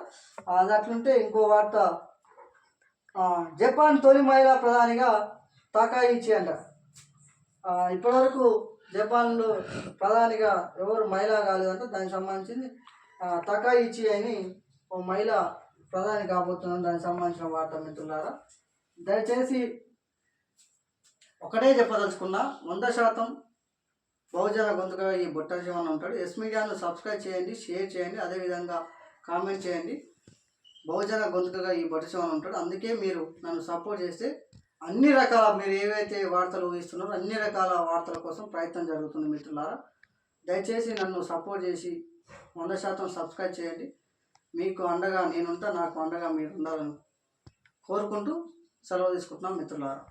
A: అది అట్లుంటే ఇంకో వార్త, జపాన్ తొలి మహిళా ప్రధానిగా తకాయిచి అంట. ఇప్పటివరకు జపాన్లో ప్రధానిగా ఎవరు మహిళ కాలేదంట. దానికి సంబంధించింది తకాయిచి అని ఓ మహిళ ప్రధాని కాబోతుందని దానికి సంబంధించిన వార్త మిత్రులారా. దయచేసి ఒకటే చెప్పదలుచుకున్నా, 100% బహుజన గొంతుగా ఈ బుట్ట శివన్ ఉంటాడు. ఎస్ మీడియాను సబ్స్క్రైబ్ చేయండి, షేర్ చేయండి, అదేవిధంగా కామెంట్ చేయండి. బహుజన గొంతుకగా ఈ బుట్ట శివన్ ఉంటాడు. అందుకే మీరు నన్ను సపోర్ట్ చేస్తే అన్ని రకాల మీరు ఏవైతే వార్తలు ఊహిస్తున్నారో అన్ని రకాల వార్తల కోసం ప్రయత్నం జరుగుతుంది మిత్రులారా. దయచేసి నన్ను సపోర్ట్ చేసి 100% సబ్స్క్రైబ్ చేయండి. మీకు అండగా నేనుంటా, నాకు అండగా మీరు ఉండాలని కోరుకుంటూ సెలవు తీసుకుంటున్నాం మిత్రులారా.